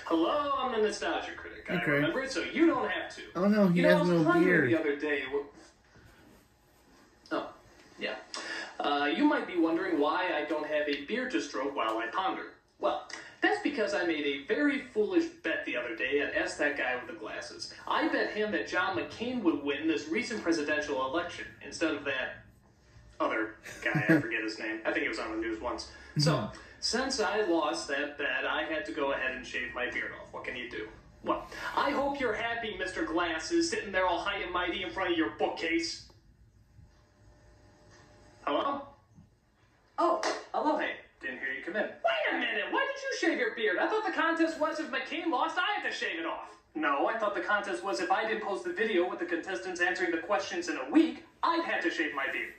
Hello, I'm the nostalgia critic. I remember it, so you don't have to. Oh no, he has no beard. The other day. Oh, yeah. You might be wondering why I don't have a beard to stroke while I ponder. Well, that's because I made a very foolish bet the other day and asked that guy with the glasses. I bet him that John McCain would win this recent presidential election instead of that other guy, I forget his name. I think he was on the news once. So, since I lost that bet, I had to go ahead and shave my beard off. What can you do? Well, I hope you're happy, Mr. Glasses, sitting there all high and mighty in front of your bookcase. Hello? Oh, hello, hey. Didn't hear you come in. Wait a minute, why did you shave your beard? I thought the contest was if McCain lost, I had to shave it off. No, I thought the contest was if I didn't post the video with the contestants answering the questions in a week, I'd had to shave my beard.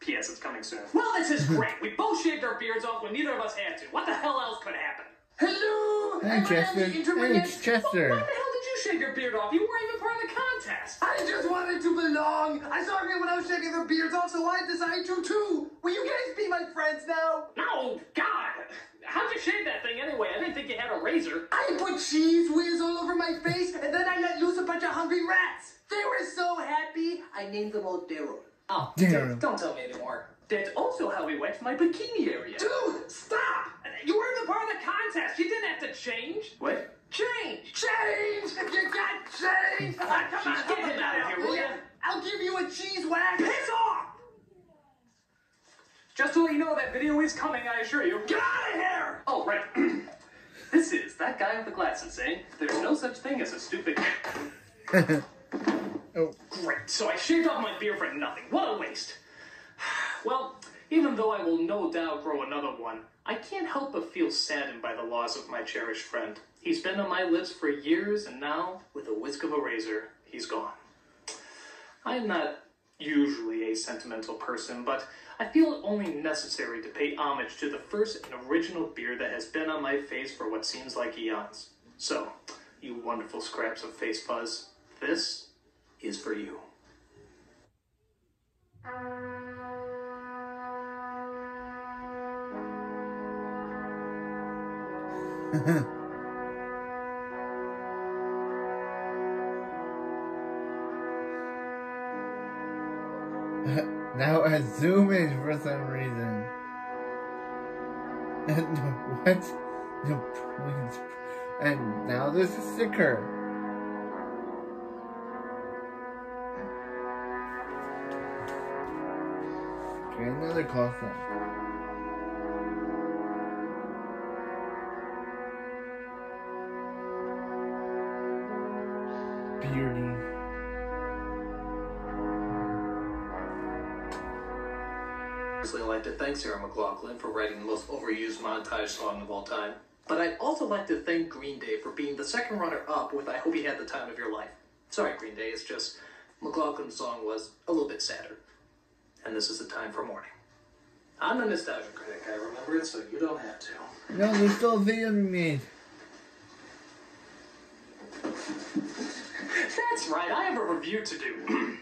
P.S. It's coming soon. Well, this is great. We both shaved our beards off when neither of us had to. What the hell else could happen? Hello? Hey, Chester. Hey, Chester. Well, why the hell did you shave your beard off? You weren't even part of the contest. I just wanted to belong. I saw everyone else shaving their beards off, so I decided to too. Will you guys be my friends now? No, God. How'd you shave that thing anyway? I didn't think you had a razor. I put cheese whiz all over my face, and then I let loose a bunch of hungry rats. They were so happy, I named them all Daryl. Oh, don't tell me anymore. That's also how we went to my bikini area. Dude, stop! You were the part of the contest. You didn't have to change. What? Change! Change! You got change! Come on, Get him out of here, will you? I'll give you a cheese whack. Piss off! Just to let you know, that video is coming, I assure you. Get out of here! Oh, right. This is that guy with the glasses saying there's no such thing as a stupid... Oh. Great, so I shaved off my beard for nothing. What a waste. Well, even though I will no doubt grow another one, I can't help but feel saddened by the loss of my cherished friend. He's been on my lips for years, and now, with a whisk of a razor, he's gone. I am not usually a sentimental person, but I feel it only necessary to pay homage to the first and original beard that has been on my face for what seems like eons. So, you wonderful scraps of face fuzz, this is for you. Now I zoom in for some reason. And what? No, please. And now there's a sticker. Okay, another close-up. Beardy. I'd like to thank Sarah McLachlan for writing the most overused montage song of all time. But I'd also like to thank Green Day for being the second runner-up with I Hope You Had the Time of Your Life. Sorry, Green Day, it's just McLachlan's song was a little bit sadder. And this is the time for mourning. I'm the nostalgia critic, I remember it, so you don't have to. No, there's still a video to be made. That's right, I have a review to do.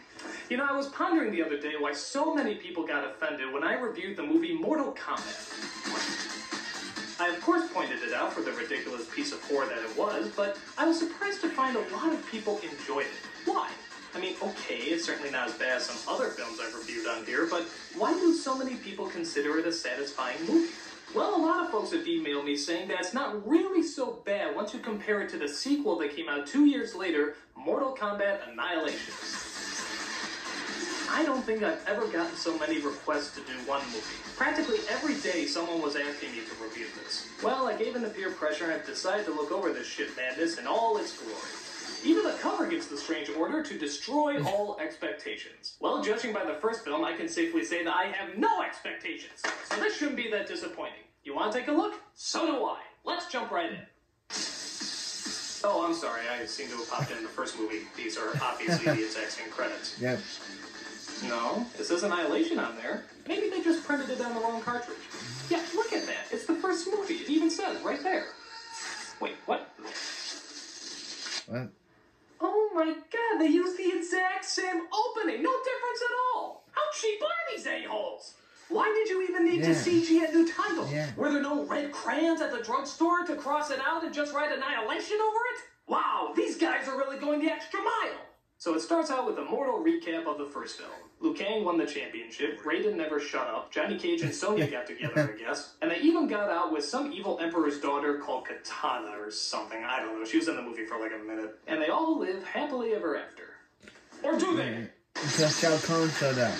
You know, I was pondering the other day why so many people got offended when I reviewed the movie Mortal Kombat. I, of course, pointed it out for the ridiculous piece of horror that it was, but I was surprised to find a lot of people enjoyed it. Why? I mean, okay, it's certainly not as bad as some other films I've reviewed on here, but why do so many people consider it a satisfying movie? Well, a lot of folks have emailed me saying that it's not really so bad once you compare it to the sequel that came out 2 years later, Mortal Kombat Annihilation. I don't think I've ever gotten so many requests to do one movie. Practically every day someone was asking me to review this. Well, I gave in to peer pressure and I've decided to look over this shit madness in all its glory. Even the cover gives the strange order to destroy all expectations. Well, judging by the first film, I can safely say that I have no expectations. So this shouldn't be that disappointing. You want to take a look? So do I. Let's jump right in. Oh, I'm sorry. I seem to have popped in the first movie. These are obviously the exact same credits. Yep. No, it says Annihilation on there. Maybe they just printed it on the wrong cartridge. Yeah, look at that. It's the first movie. It even says right there. Wait, what? What? Oh my god, they used the exact same opening. No difference at all. How cheap are these a-holes? Why did you even need to CG a new title? Yeah. Were there no red crayons at the drugstore to cross it out and just write annihilation over it? Wow, these guys are really going the extra mile. So it starts out with a mortal recap of the first film. Liu Kang won the championship, Raiden never shut up, Johnny Cage and Sonya got together, I guess, and they even got out with some evil emperor's daughter called Katana or something, I don't know, she was in the movie for like a minute. And they all live happily ever after. Or do they? Until Shao Kahn showed up.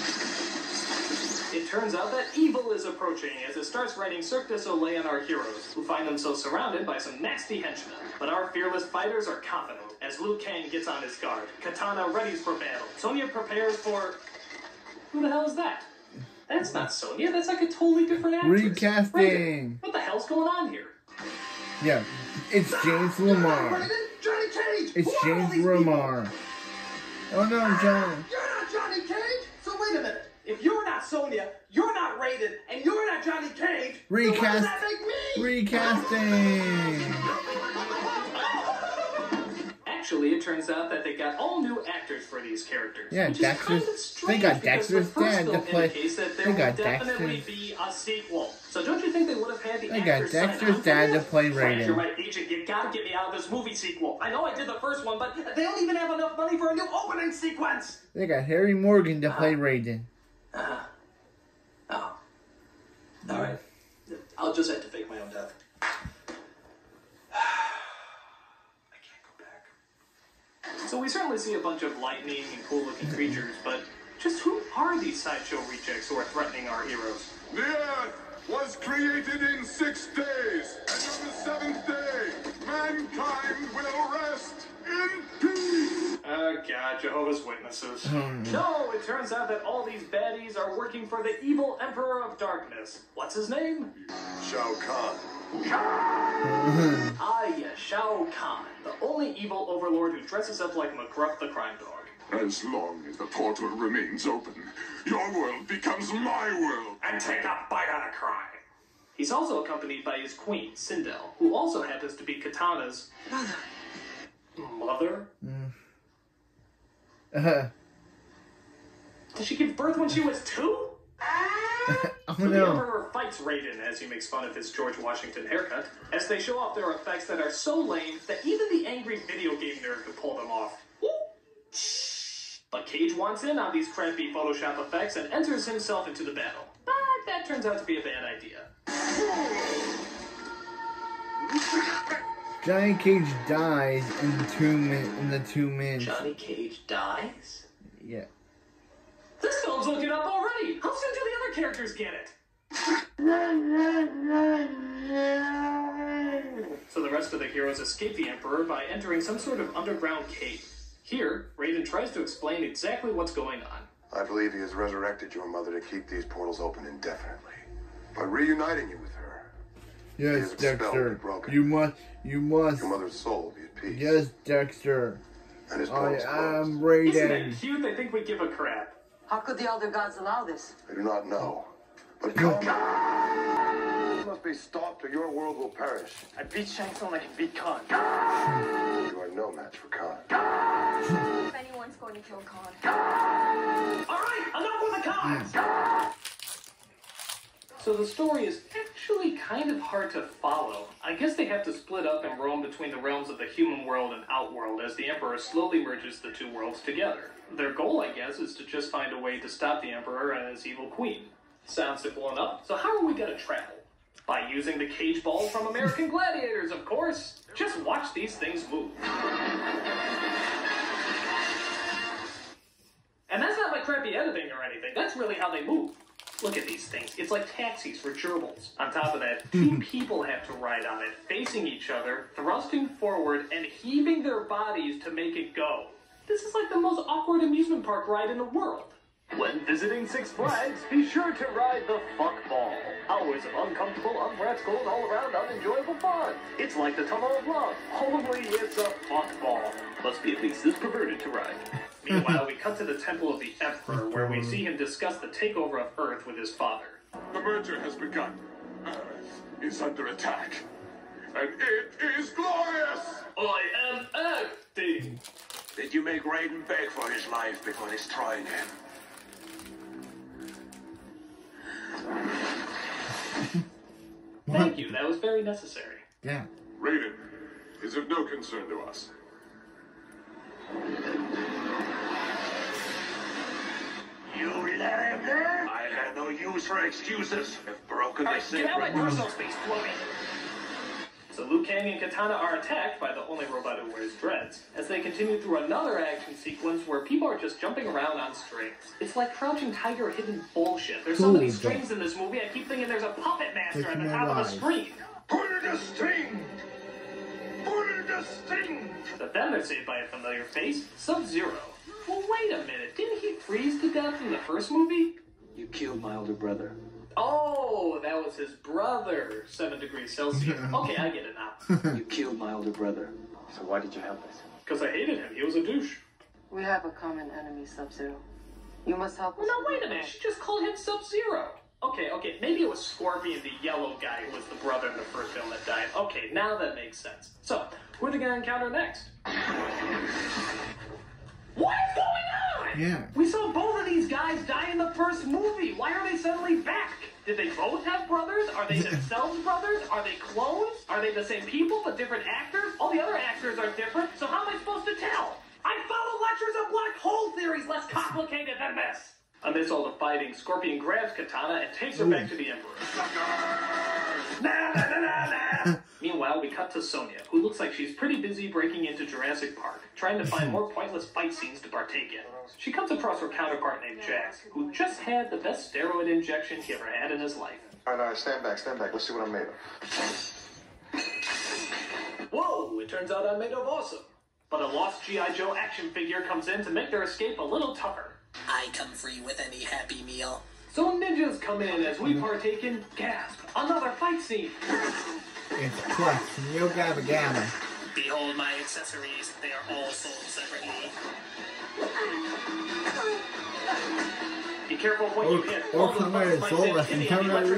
It turns out that evil is approaching as it starts writing Cirque du Soleil on our heroes, who find themselves surrounded by some nasty henchmen. But our fearless fighters are confident as Liu Kang gets on his guard. Katana readies for battle. Sonya prepares for... Who the hell is that? That's not Sonya. That's like a totally different actress. Recasting. What the hell's going on here? Yeah, it's James Lamar. Johnny Cage! It's James Lamar. Oh no, John. You're not Johnny Cage! So wait a minute. If you're not Sonya, you're not Raiden, and you're not Johnny Cage, then what does that make me? Recasting. Actually, it turns out that they got all new actors for these characters. Yeah, Dexter's. They got Dexter's dad to play. They got definitely be a sequel. So don't you think they would have had the They got actors sign Dexter's on for dad to this? play Frank, you're Raiden. right, Agent. You gotta get me out of this movie sequel. I know I did the first one, but they don't even have enough money for a new opening sequence. They got Harry Morgan to play Raiden. Oh. All right. I'll just have to fake my own death. So we certainly see a bunch of lightning and cool-looking creatures, but just who are these sideshow rejects who are threatening our heroes? The earth was created in 6 days, and on the 7th day, mankind will rest in peace. Oh God, Jehovah's Witnesses. Oh, No, it turns out that all these baddies are working for the evil Emperor of Darkness. What's his name? Shao Kahn. Ah, yes, Shao Kahn, the only evil overlord who dresses up like McGruff the crime dog. As long as the portal remains open, your world becomes my world. And take a bite out of crime. He's also accompanied by his queen, Sindel, who also happens to be Katana's mother. Did she give birth when she was 2? Oh The no. Emperor fights Raiden as he makes fun of his George Washington haircut, as they show off their effects that are so lame that even the angry video game nerd could pull them off. But Cage wants in on these crappy Photoshop effects and enters himself into the battle. But that turns out to be a bad idea. Johnny Cage dies in the 2 minutes. Johnny Cage dies? Yeah. This film's looking up already! How soon do the other characters get it? So the rest of the heroes escape the Emperor by entering some sort of underground cave. Here, Raiden tries to explain exactly what's going on. I believe he has resurrected your mother to keep these portals open indefinitely. By reuniting you with her, Yes, His spell will Dexter. be broken. You must. your mother's soul will be at peace. Yes, Dexter. And his I portals am closed. Isn't it Raiden. cute they think we give a crap? How could the elder gods allow this? I do not know. But kombat must be stopped or your world will perish. I beat Shang Tsung like I beat Khan. You are no match for Khan. If anyone's going to kill Khan. Alright, enough with the Khans! So the story is actually kind of hard to follow. I guess they have to split up and roam between the realms of the human world and Outworld as the Emperor slowly merges the 2 worlds together. Their goal, I guess, is to just find a way to stop the Emperor and his evil queen. Sounds simple enough. So how are we gonna travel? By using the cage ball from American Gladiators, of course. Just watch these things move. And that's not my crappy editing or anything. That's really how they move. Look at these things. It's like taxis for gerbils. On top of that, 2 people have to ride on it, facing each other, thrusting forward, and heaving their bodies to make it go. This is like the most awkward amusement park ride in the world. When visiting Six Flags, be sure to ride the fuck ball. Hours of uncomfortable, unpractical, and all-around unenjoyable fun. It's like the Tunnel of Love, only it's a fuck ball. Must be at least this perverted to ride. Meanwhile, we cut to the Temple of the Emperor, where we see him discuss the takeover of Earth with his father. The merger has begun. Earth is under attack. And it is glorious! I am acting! Did you make Raiden beg for his life before destroying him? Thank you, that was very necessary. Yeah. Raiden is of no concern to us. You let him there? I had no use for excuses. If broken the Get out of my sacred... personal space, floating! So Liu Kang and Katana are attacked by the only robot who wears dreads, as they continue through another action sequence where people are just jumping around on strings. It's like Crouching Tiger hidden bullshit. There's so many strings in this movie, I keep thinking there's a puppet master at the top of the screen. Pull the string! Pull the string! But then they're saved by a familiar face, Sub-Zero. Well, wait a minute, didn't he freeze to death in the first movie? You killed my older brother. Oh, that was his brother, 7 degrees Celsius. Okay, I get it now. You killed my older brother. So why did you help us? Because I hated him, he was a douche. We have a common enemy, Sub-Zero. You must help us. Well, now wait a minute, she just called him Sub-Zero. Okay, maybe it was Scorpion, the yellow guy, who was the brother in the first film that died. Okay, now that makes sense. So, who are they going to encounter next? What is going on? Yeah. We saw both of these guys die in the first movie. Why are they suddenly back? Did they both have brothers? Are they themselves brothers? Are they clones? Are they the same people but different actors? All the other actors are different, so how am I supposed to tell? I follow lectures of black hole theories less complicated than this. Amidst all the fighting, Scorpion grabs Katana and takes her back to the Emperor. Meanwhile, we cut to Sonya, who looks like she's pretty busy breaking into Jurassic Park, trying to find more pointless fight scenes to partake in. She comes across her counterpart named Jax, who just had the best steroid injection he ever had in his life. All right, stand back. Let's see what I'm made of. Whoa, it turns out I'm made of awesome. But a lost G.I. Joe action figure comes in to make their escape a little tougher. I come free with any Happy Meal. So ninjas come in as we partake in Gasp, another fight scene. It's Clutch from Yo Gabba Gabba. Behold my accessories, they are all sold separately. Be careful what you hit. Or come out and sold us and come out of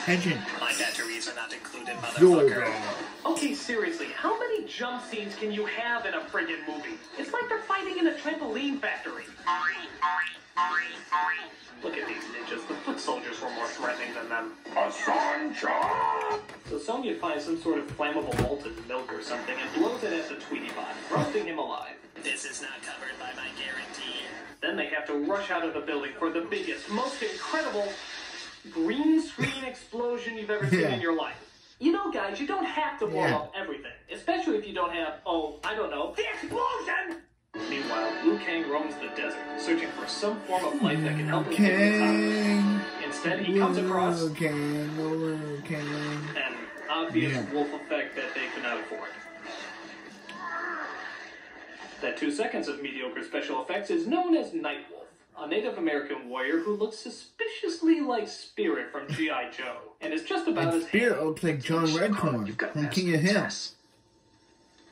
Attention. My batteries are not included, motherfucker. Okay, seriously, how many jump scenes can you have in a friggin' movie? It's like they're fighting in a trampoline factory. Look at these ninjas. The foot soldiers were more threatening than them. So Sonya finds some sort of flammable malted milk or something and blows it at the Tweety Bot, roasting him alive. This is not covered by my guarantee. Then they have to rush out of the building for the biggest, most incredible green screen explosion you've ever seen in your life. You know, guys, you don't have to blow up everything, especially if you don't have, I don't know, the explosion! Meanwhile, Liu Kang roams the desert, searching for some form of life that can help him get to the top. Instead, he comes across an obvious wolf effect that they could not afford. That 2 seconds of mediocre special effects is known as Nightwolf, a Native American warrior who looks suspiciously like Spirit from G.I. Joe, and is just about as Spirit looks like John Redcorn from King of Hills.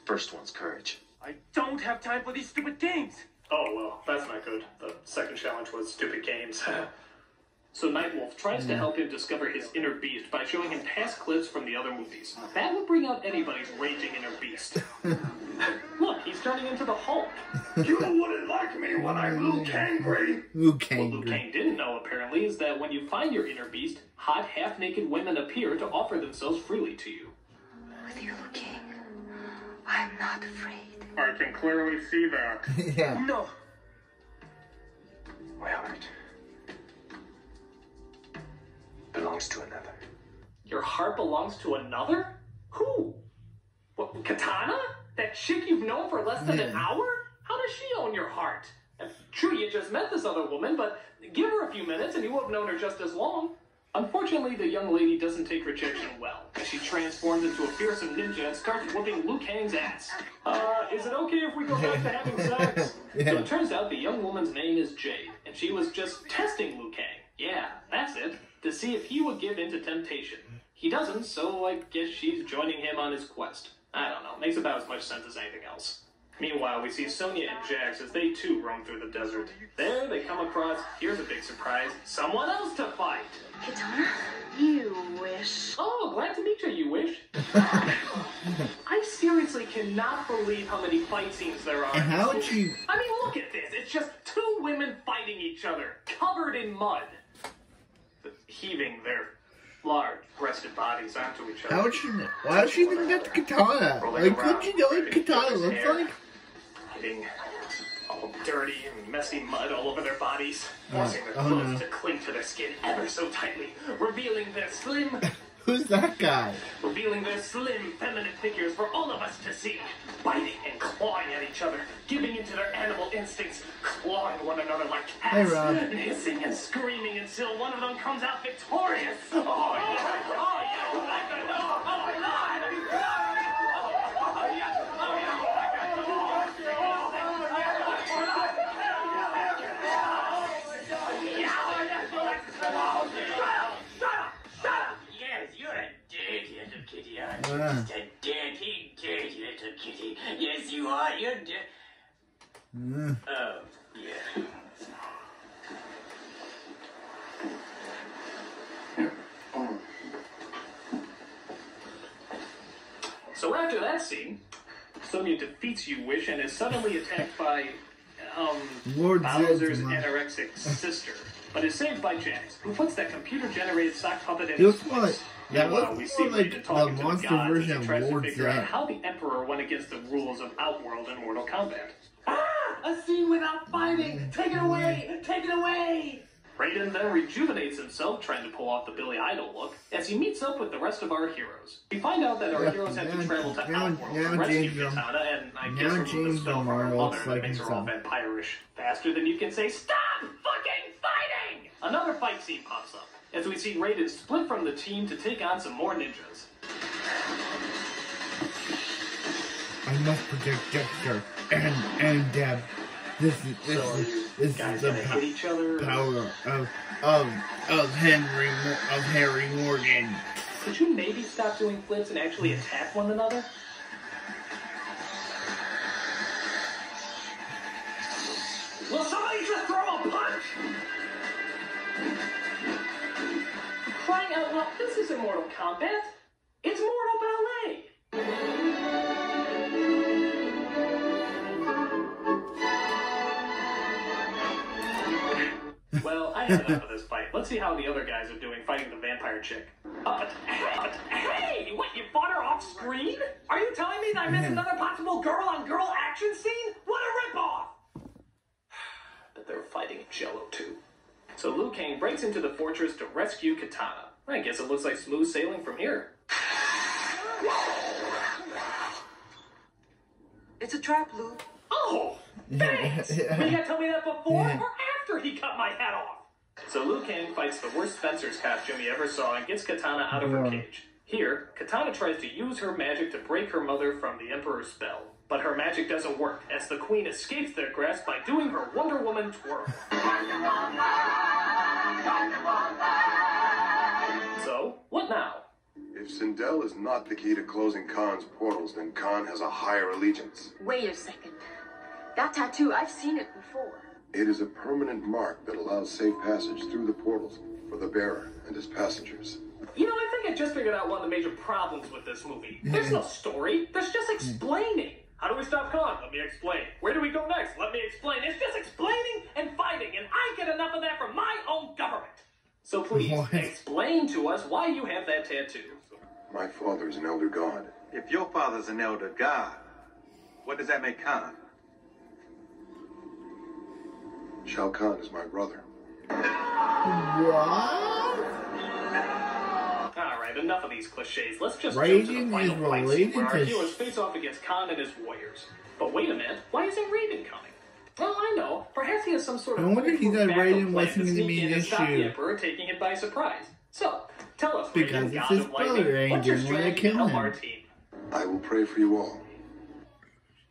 First one's courage. I don't have time for these stupid games. Oh, well, that's not good. The second challenge was stupid games. So Nightwolf tries to help him discover his inner beast by showing him past clips from the other movies. That would bring out anybody's raging inner beast. Look, he's turning into the Hulk. You wouldn't like me when I'm Liu Kangry. What Liu Kang didn't know, apparently, is that when you find your inner beast, hot, half-naked women appear to offer themselves freely to you. With you, Liu Kang, I'm not afraid. I can clearly see that. Yeah. No. My heart belongs to another. Your heart belongs to another? Who? What, Katana? That chick you've known for less than an hour? How does she own your heart? True, you just met this other woman, but give her a few minutes and you will have known her just as long. Unfortunately, the young lady doesn't take rejection well, as she transforms into a fearsome ninja and starts whooping Liu Kang's ass. Is it okay if we go back to having sex? So it turns out the young woman's name is Jade, and she was just testing Liu Kang. Yeah, that's it. To see if he would give in to temptation. He doesn't, so I guess she's joining him on his quest. I don't know, makes about as much sense as anything else. Meanwhile, we see Sonya and Jax as they too roam through the desert. There, they come across, here's a big surprise, someone else to fight! Katana? You wish. Oh, glad to meet you, you wish. I seriously cannot believe how many fight scenes there are. And how would you... I mean, look at this, it's just 2 women fighting each other, covered in mud. heaving their large-breasted bodies onto each other. Why would she even get the katana? Like, couldn't you know what katana looks like? Getting all dirty and messy mud all over their bodies, forcing their clothes to cling to their skin ever so tightly, revealing their slim... Who's that guy? Revealing their slim, feminine figures for all of us to see. Biting and clawing at each other, giving into their animal instincts, clawing one another like cats, hissing and screaming until one of them comes out victorious. Oh, yeah! Oh, yeah! Oh, my God! Oh, yeah! Oh, yeah! Just a dirty, dirty little kitty. Yes, you are. You're Oh, yeah. So after that scene, Sonya defeats You Wish and is suddenly attacked by, Bowser's anorexic sister, but is saved by Jax, who puts that computer-generated sock puppet in his place. Yeah, we see like the monster version of Lord Zed. How the Emperor went against the rules of Outworld and Mortal Kombat. A scene without fighting! Take it away! Take it away! Raiden then rejuvenates himself, trying to pull off the Billy Idol look, as he meets up with the rest of our heroes. We find out that our heroes have to travel to Outworld to rescue Katana, and I guess remove the spell from her mother that makes her all vampirish faster than you can say, "Stop fucking fighting!" Another fight scene pops up, as we see Raiden split from the team to take on some more ninjas. I must protect Dexter and Deb. This is the power of Harry Morgan. Could you maybe stop doing flips and actually attack one another? Will somebody just throw a punch? Crying out loud, this isn't Mortal Kombat. It's Mortal Ballet. Well, I had enough of this fight. Let's see how the other guys are doing fighting the vampire chick. Hey! What, you fought her off screen? Are you telling me that I missed another possible girl-on-girl action scene? What a ripoff! But they were fighting Jello, too. So Liu Kang breaks into the fortress to rescue Katana. I guess it looks like smooth sailing from here. It's a trap, Liu. Oh! Thanks! You gotta tell me that before or after he cut my head off? So Liu Kang fights the worst Spencer's costume he ever saw and gets Katana out of her cage. Here, Katana tries to use her magic to break her mother from the Emperor's spell. But her magic doesn't work, as the Queen escapes their grasp by doing her Wonder Woman twirl. So, what now? If Sindel is not the key to closing Khan's portals, then Khan has a higher allegiance. Wait a second. That tattoo, I've seen it before. It is a permanent mark that allows safe passage through the portals for the bearer and his passengers. You know, I think I just figured out one of the major problems with this movie. There's no story. There's just explaining. How do we stop Khan? Let me explain. Where do we go next? Let me explain. It's just explaining and fighting, and I get enough of that from my own government. So please, explain to us why you have that tattoo. My father is an elder god. If your father's an elder god, what does that make Khan? Shao Kahn is my brother. Alright, enough of these cliches. Let's just jump to the final fight scene where our heroes face off against Khan and his warriors. But wait a minute, why isn't Raiden coming? Well, I know. Perhaps he has some sort of Raiden listening to me this stop the Emperor, taking it by surprise. So, tell us, because Raiden, it's God his of brother, lightning, what's your strategy to help our team? I will pray for you all.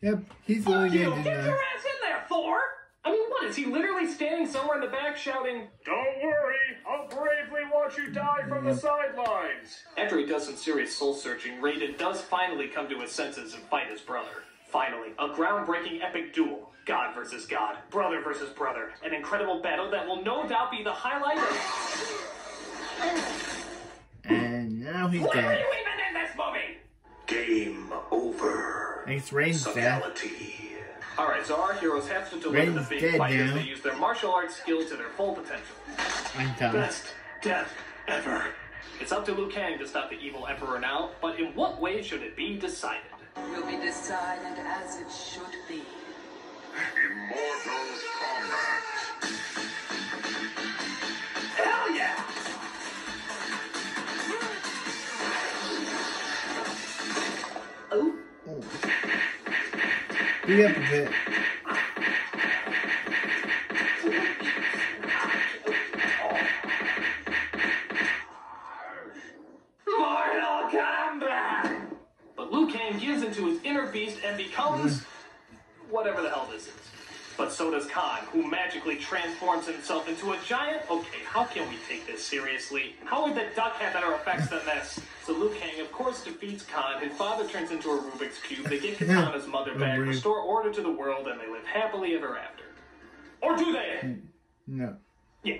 Yep, he's really good. Get your ass in there, Thor! I mean, what, is he literally standing somewhere in the back shouting, "Don't worry, I'll bravely watch you die from the sidelines"? After he does some serious soul-searching, Raiden does finally come to his senses and fight his brother. Finally, a groundbreaking epic duel. God versus God, brother versus brother. An incredible battle that will no doubt be the highlight of... And now he's What dead. are you even in this movie? Game over. Thanks, Raiden's dead. Alright, so our heroes have to deliver the big fight as they use their martial arts skills to their full potential. I'm done. Best death ever. It's up to Liu Kang to stop the evil Emperor now, but in what way should it be decided? Will be decided as it should be. Immortal combat. Hell yeah! Oh. The opposite. Mortal Kombat! But Liu Kang gives into his inner beast and becomes whatever the hell this is. But so does Khan, who magically transforms himself into a giant... Okay, how can we take this seriously? How would the duck have better effects than this? So Liu Kang, of course, defeats Khan. His father turns into a Rubik's Cube. They get Katana's mother back, restore order to the world, and they live happily ever after. Or do they? No. Yeah,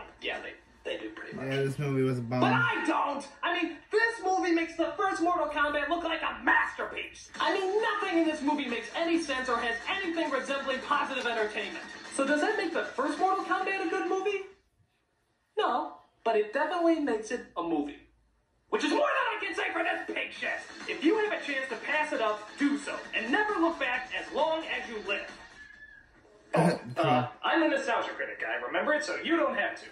they do pretty much. Yeah, this movie was a bomb. But I don't! I mean, this movie makes the first Mortal Kombat look like a masterpiece! I mean, nothing in this movie makes any sense or has anything resembling positive entertainment. So does that make the first Mortal Kombat a good movie? No, but it definitely makes it a movie. Which is more than I can say for this pig shit! If you have a chance to pass it up, do so, and never look back as long as you live. I'm a nostalgia critic guy, remember it? So you don't have to.